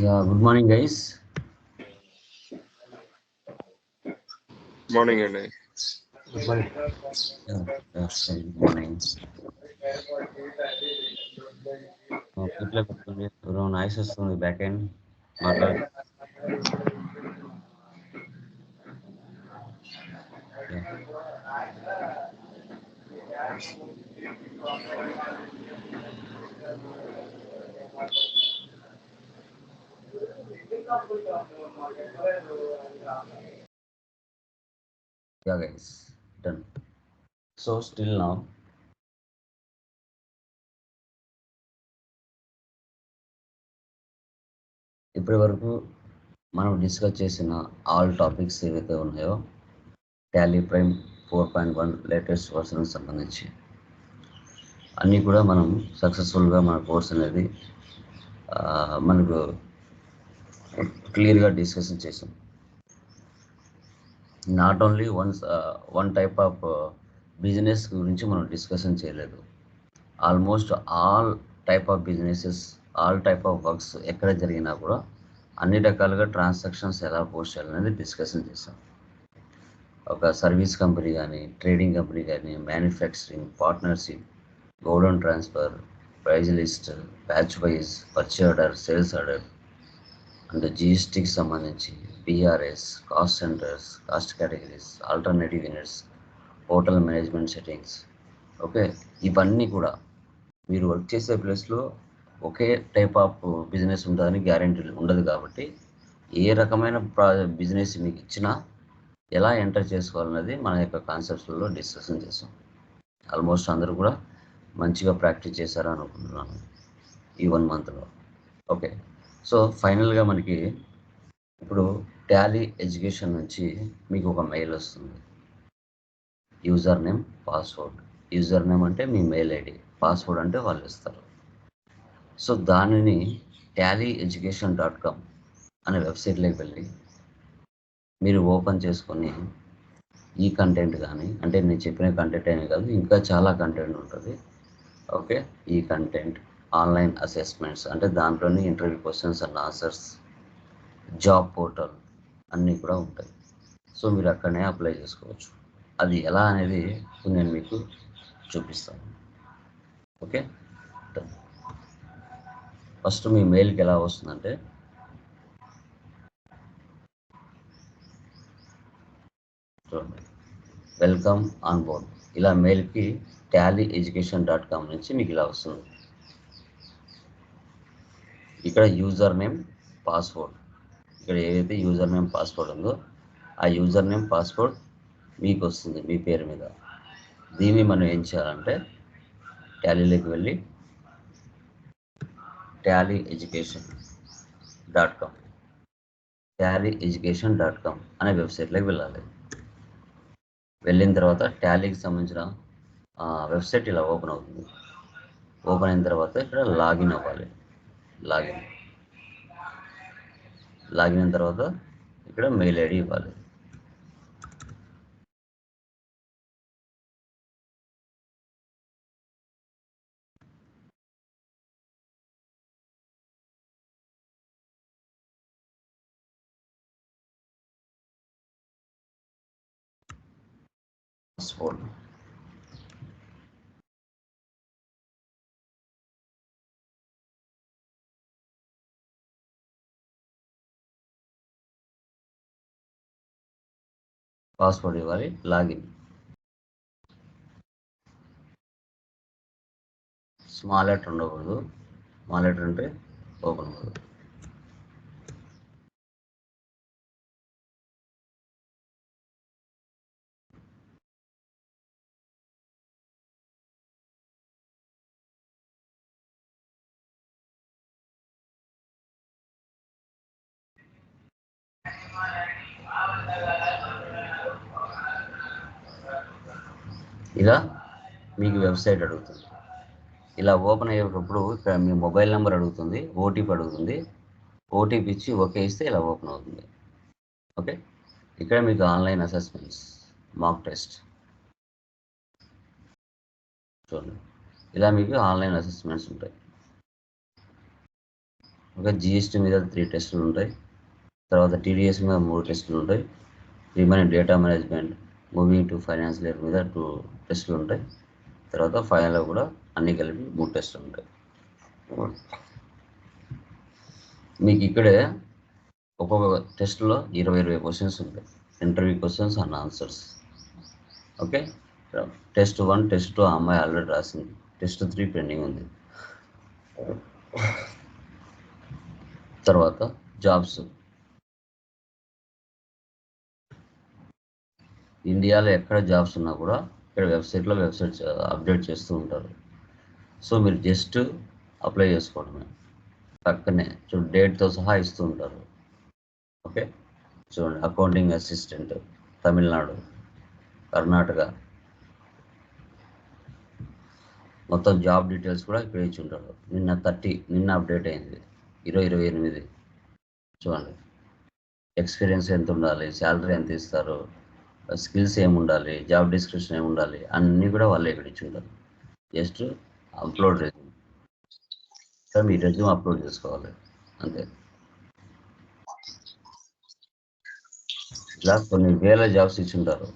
Yeah, good morning, guys. Morning అండి. Good morning. Good morning. People పెట్టుకోండి noise వస్తుంది back end మాట్లాడు. Yeah. Yeah, guys, done. So still now, ఇప్పటి వరకు మనం డిస్కస్ చేసిన ఆల్ టాపిక్స్ ఏవైతే ఉన్నాయో టాలీ ప్రైమ్ 4.1 లేటెస్ట్ వర్షన్ సంబంధించి అన్నీ కూడా మనం సక్సెస్ఫుల్గా మన కోర్స్ అనేది మనకు క్లియర్గా డిస్కషన్ చేసాం. Not only one type of business గురించి మనం డిస్కషన్ చేయలేదు. Almost all type of businesses, all type of works ఎక్కడ జరిగినా కూడా అన్ని రకాలుగా ట్రాన్సాక్షన్స్ ఎలా పోస్ట్ చేయాలనేది డిస్కషన్ చేసాం. ఒక సర్వీస్ కంపెనీ కానీ, ట్రేడింగ్ కంపెనీ కానీ, manufacturing, partnership, godown transfer, price list, batch wise, purchase order, sales order and జిఎస్టీకి సంబంధించి PRS, cost centres, cost categories, alternative units, hotel management settings. Okay, ఇవన్నీ కూడా మీరు వర్క్ చేసే ప్లేస్లో ఒకే టైప్ ఆఫ్ బిజినెస్ ఉంటుందని గ్యారెంటీ ఉండదు. కాబట్టి ఏ రకమైన బిజినెస్ మీకు ఇచ్చినా ఎలా ఎంటర్ చేసుకోవాలన్నది మన యొక్క కాన్సెప్ట్స్లో డిస్కషన్ చేసాం. ఆల్మోస్ట్ అందరూ కూడా మంచిగా ప్రాక్టీస్ చేశారు అనుకుంటున్నాను ఈ 1 మంత్లో. ఓకే, సో ఫైనల్గా మనకి ఇప్పుడు టాలీ ఎడ్యుకేషన్ నుంచి మీకు ఒక మెయిల్ వస్తుంది. User name, password. User name అంటే మీ మెయిల్ ఐడి, పాస్వర్డ్ అంటే వాళ్ళు ఇస్తారు. సో దానిని tallyeducation.com అనే వెబ్సైట్లోకి వెళ్ళి మీరు ఓపెన్ చేసుకొని ఈ కంటెంట్ కానీ, అంటే నేను చెప్పిన కంటెంట్ అయినా కాదు, ఇంకా చాలా కంటెంట్ ఉంటుంది. ఓకే, ఈ కంటెంట్, ఆన్లైన్ అసెస్మెంట్స్ అంటే దాంట్లోని interview questions and answers, job portal అన్నీ కూడా ఉంటాయి. సో మీరు అక్కడనే అప్లై చేసుకోవచ్చు. అది ఎలా అనేది నేను మీకు చూపిస్తాను. ఓకే, ఫస్ట్ మీ మెయిల్కి ఎలా వస్తుందంటే, చూడండి, వెల్కమ్ ఆన్ బోర్డ్. ఇలా మెయిల్కి tallyeducation.com నుంచి మీకు ఇలా వస్తుంది. ఇక్కడ యూజర్ నేమ్, పాస్వర్డ్, ఇక్కడ ఏదైతే యూజర్ నేమ్, పాస్వర్డ్ ఉందో ఆ యూజర్ నేమ్, పాస్వర్డ్ మీకు వస్తుంది మీ పేరు మీద. దీన్ని మనం ఏం చేయాలంటే టాలీలోకి వెళ్ళి tallyeducation.com అనే వెబ్సైట్లోకి వెళ్ళాలి. వెళ్ళిన తర్వాత టాలీకి సంబంధించిన వెబ్సైట్ ఇలా ఓపెన్ అవుతుంది. ఓపెన్ అయిన తర్వాత ఇక్కడ లాగిన్ అవ్వాలి. లాగిన్ అయిన తర్వాత ఇక్కడ మెయిల్ ఐడి ఇవ్వాలి. పాస్వర్డ్ ఇవ్వాలి. లాగిన్, స్మాల్ లెటర్ ఉండకూడదు. స్మాల్ లెటర్ అంటే ఓపెన్ అవ్వదు. ఇలా మీకు వెబ్సైట్ అడుగుతుంది. ఇలా ఓపెన్ అయ్యేటప్పుడు ఇక్కడ మీ మొబైల్ నెంబర్ అడుగుతుంది, ఓటీపీ అడుగుతుంది. ఓటీపీ ఇచ్చి ఓకే ఇస్తే ఇలా ఓపెన్ అవుతుంది. ఓకే, ఇక్కడ మీకు ఆన్లైన్ అసెస్మెంట్స్, మాక్ టెస్ట్ చూడండి. ఇలా మీకు ఆన్లైన్ అసెస్మెంట్స్ ఉంటాయి. ఒక జిఎస్టీ మీద 3 టెస్టులు ఉంటాయి. తర్వాత టీడీఎస్ మీద 3 టెస్టులు ఉంటాయి. Remaining data management, moving to financial year మీద 2 టెస్టులు ఉంటాయి. తర్వాత ఫైనల్లో కూడా అన్ని కలిపి 3 టెస్టులు ఉంటాయి. మీకు ఇక్కడే ఒక్కొక్క టెస్ట్లో 20 క్వశ్చన్స్ ఉంటాయి. Interview questions and answers. Okay, test 1, test 2 అమ్మాయి ఆల్రెడీ రాసింది. టెస్ట్ 3 పెండింగ్ ఉంది. తర్వాత జాబ్స్. ఇండియాలో ఎక్కడ జాబ్స్ ఉన్నా కూడా ఇక్కడ వెబ్సైట్ అప్డేట్ చేస్తూ ఉంటారు. సో మీరు జస్ట్ అప్లై చేసుకోవడమే. పక్కనే డేట్తో సహా ఇస్తూ ఉంటారు. ఓకే, చూడండి, అకౌంటింగ్ అసిస్టెంట్ తమిళనాడు, కర్ణాటక, మొత్తం జాబ్ డీటెయిల్స్ కూడా ఇక్కడ ఇచ్చి ఉంటారు. నిన్న అప్డేట్ అయింది 28. చూడండి, ఎక్స్పీరియన్స్ ఎంత ఉండాలి, శాలరీ ఎంత ఇస్తారు, స్కిల్స్ ఏముండాలి, జాబ్ డిస్క్రిప్షన్ ఏముండాలి, అన్నీ కూడా వాళ్ళే ఇక్కడ ఇచ్చి ఉంటారు. Just upload resume. మీ రెజ్యూమ్ అప్లోడ్ చేసుకోవాలి అంతే. ఇలా కొన్ని వేల జాబ్స్ ఇచ్చి ఉంటారు.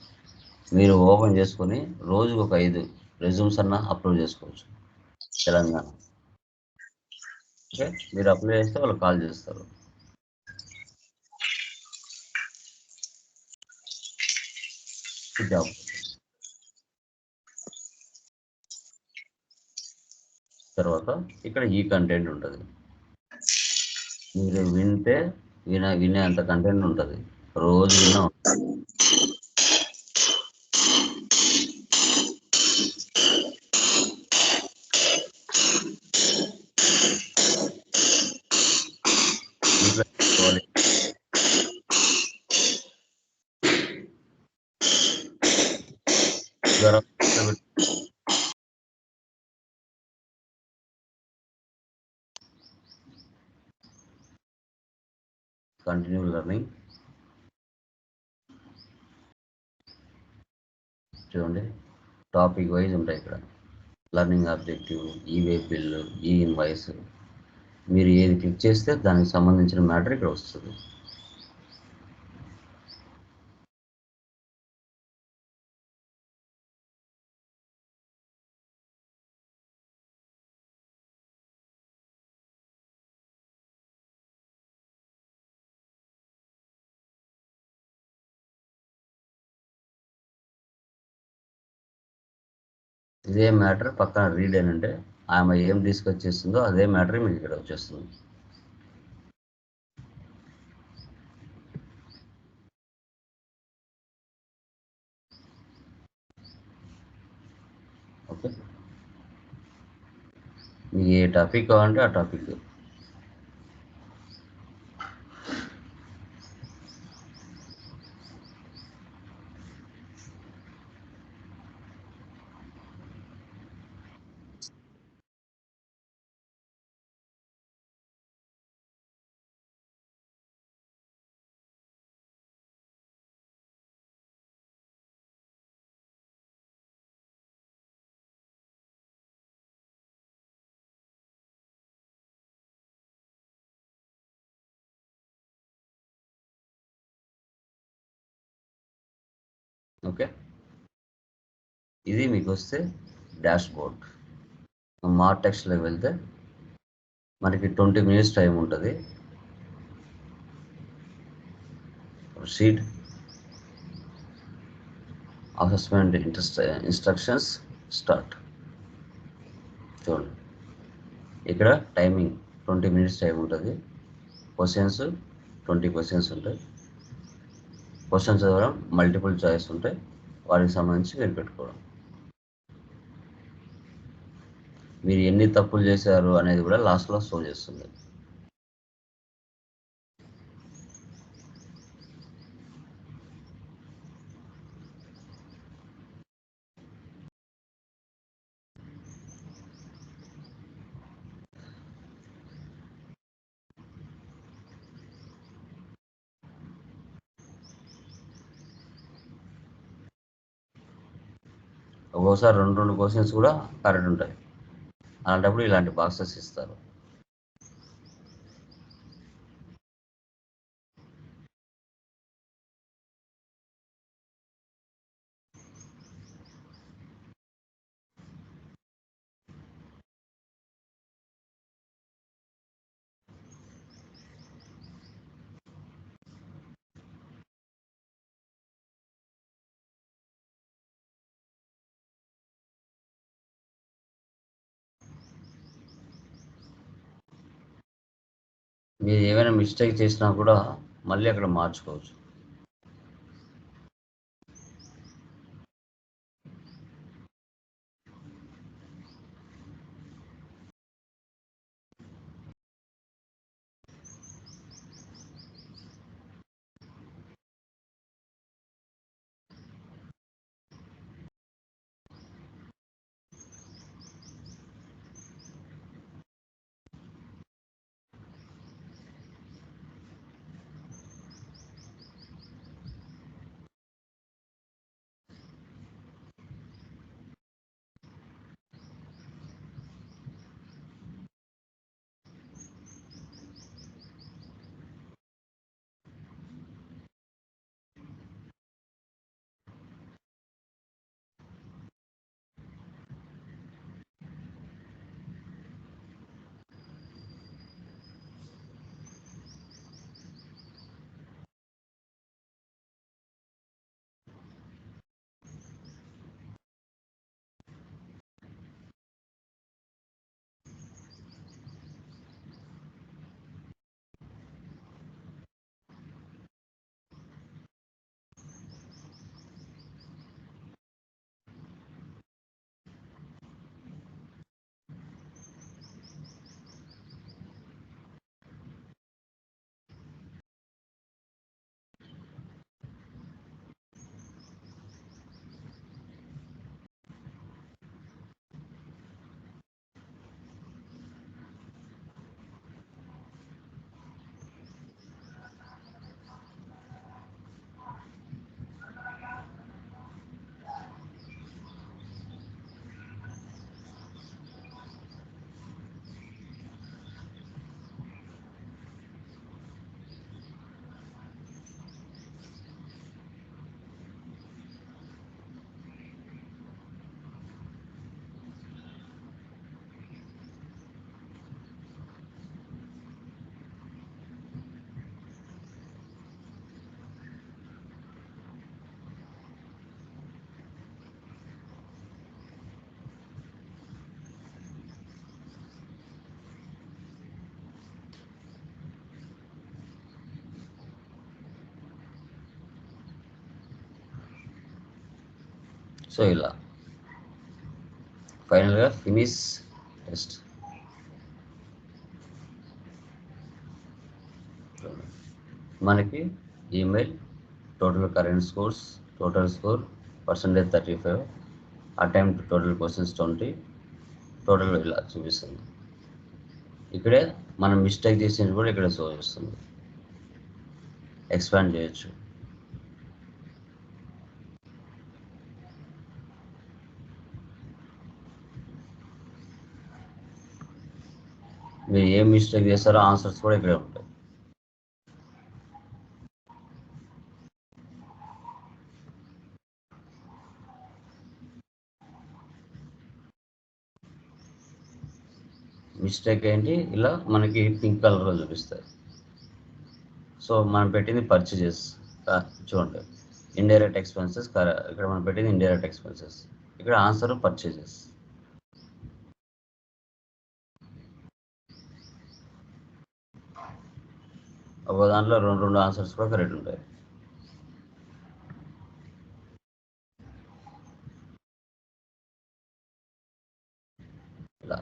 మీరు ఓపెన్ చేసుకొని రోజుకు ఒక 5 రెజ్యూమ్స్ అన్నా అప్లోడ్ చేసుకోవచ్చు తెలంగాణ. ఓకే, మీరు అప్లై చేస్తే వాళ్ళు కాల్ చేస్తారు. జాబ్ తర్వాత ఇక్కడ ఈ కంటెంట్ ఉంటుంది. మీరు వినే అంత కంటెంట్ ఉంటుంది. రోజు విన్నా కంటిన్యూ లెర్నింగ్. చూడండి, టాపిక్ వైజ్ ఉంటాయి ఇక్కడ. లెర్నింగ్ ఆబ్జెక్టివ్, ఈ వెబ్ బిల్, ఈ ఇన్వాయిస్. మీరు ఏది క్లిక్ చేస్తే దానికి సంబంధించిన మ్యాటర్ ఇక్కడ వస్తుంది. ఇదే మ్యాటర్ పక్కన రీడ్ అని అంటే ఆమె ఏం డిస్కస్ చేస్తుందో అదే మ్యాటర్ మీకు ఇక్కడ వచ్చేస్తుంది. ఓకే, మీకు ఏ టాపిక్ కావాలంటే ఆ టాపిక్. ఓకే, ఇది మీకు వస్తే డాష్ బోర్డ్. మార్క్ టెక్స్ట్లోకి వెళ్తే మనకి 20 minutes టైం ఉంటుంది. Sheet assessment instructions start. చూడండి, ఇక్కడ టైమింగ్ 20 minutes టైం ఉంటుంది. క్వశ్చన్స్ 20 questions ఉంటాయి. క్వశ్చన్స్ చదవడం, మల్టిపుల్ చాయిస్ ఉంటాయి, వాటికి సంబంధించి మీరు పెట్టుకోవడం. మీరు ఎన్ని తప్పులు చేశారు అనేది కూడా లాస్ట్లో షో చేస్తుంది. ఒక్కోసారి 2 క్వశ్చన్స్ కూడా కరెక్ట్ ఉంటాయి. అలాంటప్పుడు ఇలాంటి బాక్సెస్ ఇస్తారు. మీరు ఏమైనా మిస్టేక్ చేసినా కూడా మళ్ళీ అక్కడ మార్చుకోవచ్చు. సో ఇలా ఫైనల్గా ఫినిష్ టెస్ట్. మనకి email, total current scores, total score, percentage 35, attempt total questions 20, total ఇలా చూపిస్తుంది. ఇక్కడే మనం మిస్టేక్ చేసేది కూడా ఇక్కడ షో చేస్తుంది. ఎక్స్పాండ్ చేయొచ్చు. మీరు ఏం మిస్టేక్ చేస్తారో ఆన్సర్స్ కూడా ఇక్కడే ఉంటాయి. మిస్టేక్ ఏంటి ఇలా మనకి పింక్ కలర్లో చూపిస్తాయి. సో మనం పెట్టింది పర్చేజెస్ చూడండి, ఇండైరెక్ట్ ఎక్స్పెన్సెస్. ఇక్కడ మనం పెట్టింది ఇండైరెక్ట్ ఎక్స్పెన్సెస్, ఇక్కడ ఆన్సర్ పర్చేజెస్. ఒక దాంట్లో రెండు ఆన్సర్స్ కూడా కరెక్ట్ ఉంటాయి. ఇలా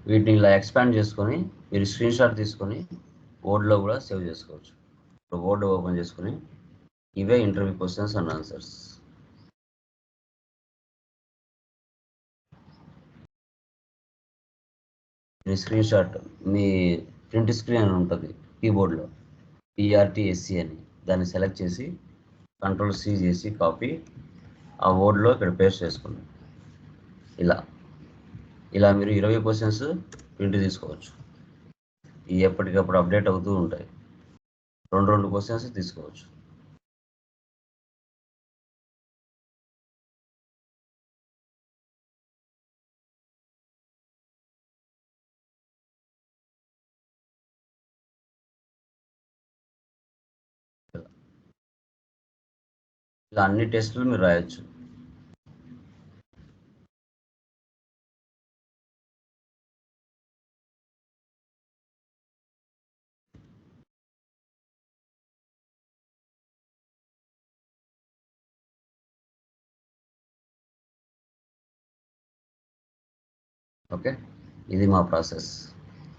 వీటిని ఇలా ఎక్స్పాండ్ చేసుకొని మీరు స్క్రీన్ షాట్ తీసుకొని వర్డ్లో కూడా సేవ్ చేసుకోవచ్చు. ఇప్పుడు వర్డ్ ఓపెన్ చేసుకొని ఇవే interview questions and answers. Me screen shot, me print screen అని ఉంటుంది కీబోర్డ్లో, PRTSC అని, దాన్ని సెలెక్ట్ చేసి Ctrl+C చేసి కాపీ ఆ వర్డ్లో ఇక్కడ పేస్ట్ చేసుకోండి. ఇలా మీరు 20 క్వశ్చన్స్ ప్రింట్ తీసుకోవచ్చు. ఇవి ఎప్పటికప్పుడు అప్డేట్ అవుతూ ఉంటాయి. రెండు క్వశ్చన్స్ తీసుకోవచ్చు. ఇలా అన్ని టెస్టులు మీరు రాయొచ్చు. ఓకే, ఇది మా process,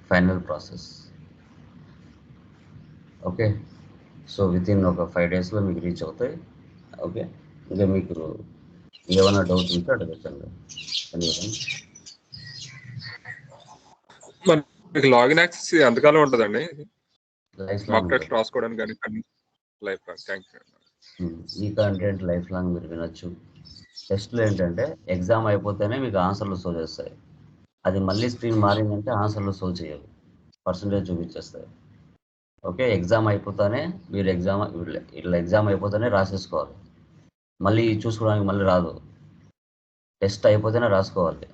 final process. Okay, so within ఒక 5 డేస్లో మీకు రీచ్ అవుతాయి. ఓకే, ఇంకా మీకు ఏమైనా డౌట్ ఉంటే అడగచ్చండి. మనకి లాగిన్ యాక్సెస్ ఎంతకాలం ఉంటుందండి? లైఫ్ మాక్ లాంగ్ టెస్ట్ రాసుకోవడానికి కానీ లైఫ్ లాంగ్. Thank you. ఈ కంటెంట్ లైఫ్ లాంగ్ మీరు వినొచ్చు. టెస్ట్లు ఏంటంటే ఎగ్జామ్ అయిపోతేనే మీకు ఆన్సర్లు షో చేస్తాయి. అది మళ్ళీ స్క్రీన్ మారిందంటే ఆన్సర్లు షో చేయవు, పర్సంటేజ్ చూపించేస్తాయి. ఓకే, ఎగ్జామ్ అయిపోతానే మీరు ఇట్లా ఎగ్జామ్ అయిపోతేనే రాసేసుకోవాలి. మళ్ళీ చూసుకోవడానికి మళ్ళీ రాదు, టెస్ట్ అయిపోతేనే రాసుకోవాలి.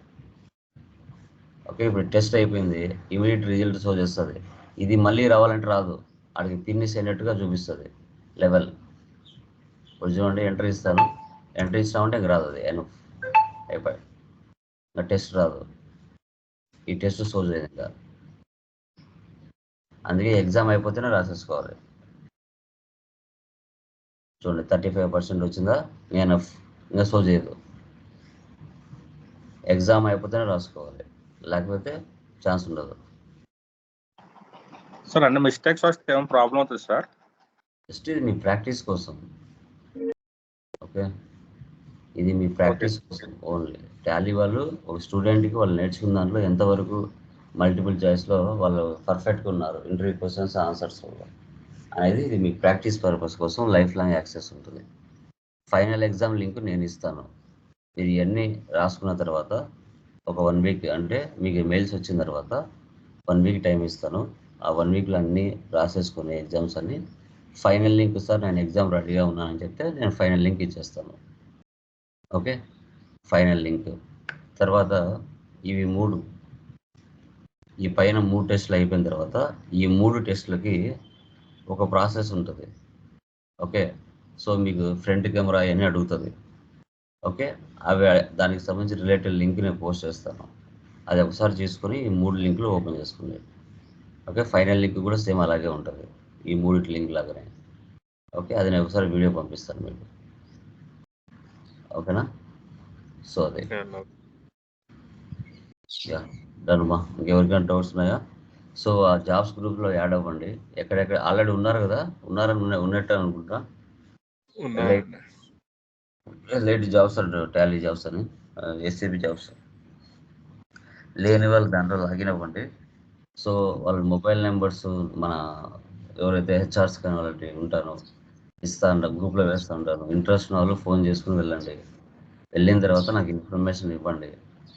ఓకే, ఇప్పుడు టెస్ట్ అయిపోయింది, ఇమీడియట్ రిజల్ట్ షో చేస్తుంది. ఇది మళ్ళీ రావాలంటే రాదు, అడిగి ఫినిష్ అయినట్టుగా చూపిస్తుంది లెవెల్. ఇప్పుడు చూడండి, ఎంట్రీ ఇస్తాను, ఎంట్రీ ఇస్తామంటే ఇంక రాదు, అది ఎనఫ్ అయిపోయి ఇంకా టెస్ట్ రాదు, ఈ టెస్ట్ షో చేయదు ఇంకా. అందుకే ఎగ్జామ్ అయిపోతేనే రాసేసుకోవాలి. చూడండి 35% వచ్చిందా, ఎనఫ్, ఇంకా షో చేయదు. ఎగ్జామ్ అయిపోతేనే రాసుకోవాలి, లేకపోతే ఛాన్స్ ఉండదు. సార్ అన్ని మిస్టేక్స్ వస్తే ఏమైనా ప్రాబ్లం అవుతుంది సార్? జస్ట్ ఇది మీ ప్రాక్టీస్ కోసం. ఓకే, ఇది మీ ప్రాక్టీస్ కోసం ఓన్లీ. టాలీ వాళ్ళు ఒక స్టూడెంట్కి వాళ్ళు నేర్చుకున్న దాంట్లో ఎంతవరకు మల్టిపుల్ చాయిస్లో వాళ్ళు పర్ఫెక్ట్గా ఉన్నారు, ఇంటర్వ్యూ క్వశ్చన్స్ ఆన్సర్స్ అనేది ఇది మీ ప్రాక్టీస్ పర్పస్ కోసం లైఫ్ లాంగ్ యాక్సెస్ ఉంటుంది. ఫైనల్ ఎగ్జామ్ లింక్ నేను ఇస్తాను. మీరు ఇవన్నీ రాసుకున్న తర్వాత ఒక 1 వీక్, అంటే మీకు మెయిల్స్ వచ్చిన తర్వాత 1 వీక్ టైం ఇస్తాను. ఆ 1 వీక్లో అన్నీ రాసేసుకుని ఎగ్జామ్స్ అన్నీ ఫైనల్ లింక్ సార్ నేను ఎగ్జామ్ రెడీగా ఉన్నానని చెప్తే నేను ఫైనల్ లింక్ ఇచ్చేస్తాను. ఓకే, ఫైనల్ లింక్ తర్వాత ఇవి 3, ఈ పైన 3 టెస్టులు అయిపోయిన తర్వాత ఈ 3 టెస్టులకి ఒక ప్రాసెస్ ఉంటుంది. ఓకే, సో మీకు ఫ్రంట్ కెమెరా అవన్నీ అడుగుతుంది. ఓకే, అవి దానికి సంబంధించి రిలేటెడ్ లింక్ నేను పోస్ట్ చేస్తాను. అది ఒకసారి చేసుకొని ఈ 3 లింకులు ఓపెన్ చేసుకుని. ఓకే, ఫైనల్ లింక్ కూడా సేమ్ అలాగే ఉంటుంది, ఈ 3 లింక్ లాగానే. ఓకే, అది నేను ఒకసారి వీడియో పంపిస్తాను మీకు. ఓకేనా? సో అదే యా డన్మా. ఇంకెవరికైనా డౌట్స్ ఉన్నాయా? సో ఆ జాబ్స్ గ్రూప్లో యాడ్ అవ్వండి. ఎక్కడెక్కడ ఆల్రెడీ ఉన్నారు కదా, ఉన్నట్టు అనుకుంటా. లేట్ జాబ్స్ అంటారు, టాలీ జాబ్స్ అని, ఎస్ఏబి జాబ్స్. లేని వాళ్ళు దాంట్లో లాగిన్ అవ్వండి. సో వాళ్ళ మొబైల్ నెంబర్స్ మన ఎవరైతే హెచ్ఆర్స్ కానీ వాళ్ళకి ఉంటారో ఇస్తా ఉంటాను, గ్రూప్లో వేస్తూ ఉంటాను. ఇంట్రెస్ట్ ఉన్న వాళ్ళు ఫోన్ చేసుకుని వెళ్ళండి. వెళ్ళిన తర్వాత నాకు ఇన్ఫర్మేషన్ ఇవ్వండి.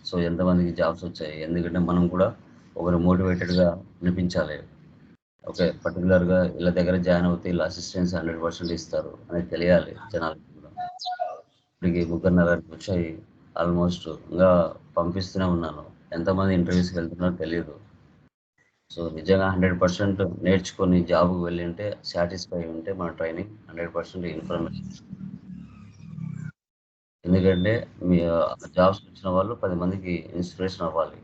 సో ఎంతమందికి జాబ్స్ వచ్చాయి, ఎందుకంటే మనం కూడా ఒకరు మోటివేటెడ్గా వినిపించాలి. ఓకే, పర్టికులర్గా వీళ్ళ దగ్గర జాయిన్ అవుతే వీళ్ళ అసిస్టెన్స్ 100% ఇస్తారు అనేది తెలియాలి జనాలకి కూడా. ఇప్పటికి 3:30 వచ్చాయి ఆల్మోస్ట్, ఇంకా పంపిస్తూనే ఉన్నాను. ఎంతమంది ఇంటర్వ్యూస్కి వెళ్తున్నారో తెలియదు. సో నిజంగా 100% నేర్చుకొని జాబ్కి వెళ్ళి ఉంటే, సాటిస్ఫై ఉంటే మన ట్రైనింగ్ 100% ఇన్ఫర్మేషన్. ఎందుకంటే మీ జాబ్స్ వచ్చిన వాళ్ళు 10 మందికి ఇన్స్పిరేషన్ అవ్వాలి,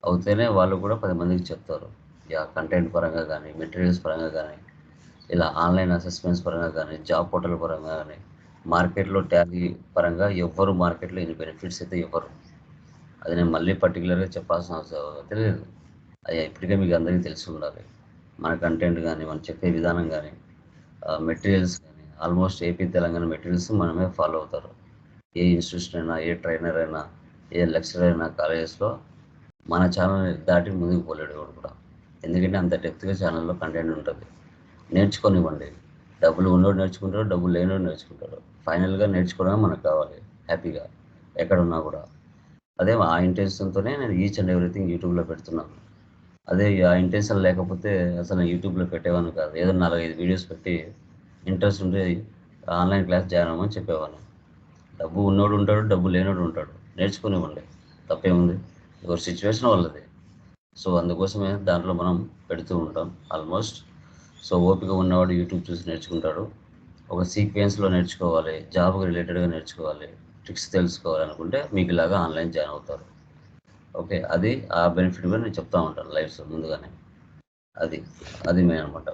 అవుతేనే వాళ్ళు కూడా 10 మందికి చెప్తారు. యా కంటెంట్ పరంగా కానీ, మెటీరియల్స్ పరంగా కానీ, ఇలా ఆన్లైన్ అసెస్మెంట్స్ పరంగా కానీ, జాబ్ పోర్టల్ పరంగా కానీ, మార్కెట్లో టాలీ పరంగా ఎవ్వరు మార్కెట్లో ఇన్ని బెనిఫిట్స్ అయితే ఇవ్వరు. అది నేను మళ్ళీ పర్టికులర్గా చెప్పాల్సిన అవసరం తెలియదు, అది ఇప్పటికే మీకు అందరికీ తెలిసి ఉండాలి. మన కంటెంట్ కానీ, మనం చెప్పే విధానం కానీ, మెటీరియల్స్ కానీ, ఆల్మోస్ట్ ఏపీ తెలంగాణ మెటీరియల్స్ మనమే ఫాలో అవుతారు. ఏ ఇన్స్టిట్యూషన్ అయినా, ఏ ట్రైనర్ అయినా, ఏ లెక్చరర్ అయినా కాలేజెస్లో మన ఛానల్ దాటి ముందుకు పోలేడు ఎవడు కూడా. ఎందుకంటే అంత డెప్త్గా ఛానల్లో కంటెంట్ ఉంటుంది. నేర్చుకొనివ్వండి. డబ్బులు ఉన్నోడు నేర్చుకుంటాడు, డబ్బులు లేనివాడు నేర్చుకుంటాడు. ఫైనల్గా నేర్చుకోవడమే మనకు కావాలి హ్యాపీగా ఎక్కడున్నా కూడా. అదే ఆ ఇంటెన్షన్తోనే నేను ఈచ్ అండ్ ఎవ్రీథింగ్ యూట్యూబ్లో పెడుతున్నాను. అదే ఆ ఇంటెన్షన్ లేకపోతే అసలు నేను యూట్యూబ్లో పెట్టేవాను కాదు. ఏదో 4-5 వీడియోస్ పెట్టి ఇంట్రెస్ట్ ఉంటే ఆన్లైన్ క్లాస్ జాయిన్ అవ్వమని చెప్పేవాను. డబ్బు ఉన్నోడు ఉంటాడు, డబ్బు లేనోడు ఉంటాడు. నేర్చుకునివ్వండి, తప్పేముంది. ఎవరి సిచ్యువేషన్ వాళ్ళది. సో అందుకోసమే దాంట్లో మనం పెడుతూ ఉంటాం ఆల్మోస్ట్. సో ఓపిక ఉన్నవాడు యూట్యూబ్ చూసి నేర్చుకుంటాడు. ఒక సీక్వెన్స్లో నేర్చుకోవాలి, జాబ్కి రిలేటెడ్గా నేర్చుకోవాలి, ట్రిక్స్ తెలుసుకోవాలి అనుకుంటే మీకు ఇలాగా ఆన్లైన్ జాయిన్ అవుతారు. ఓకే, అది ఆ బెనిఫిట్ కూడా నేను చెప్తా ఉంటాను లైవ్స్ ముందుగానే. అది మెయిన్ అనమాట.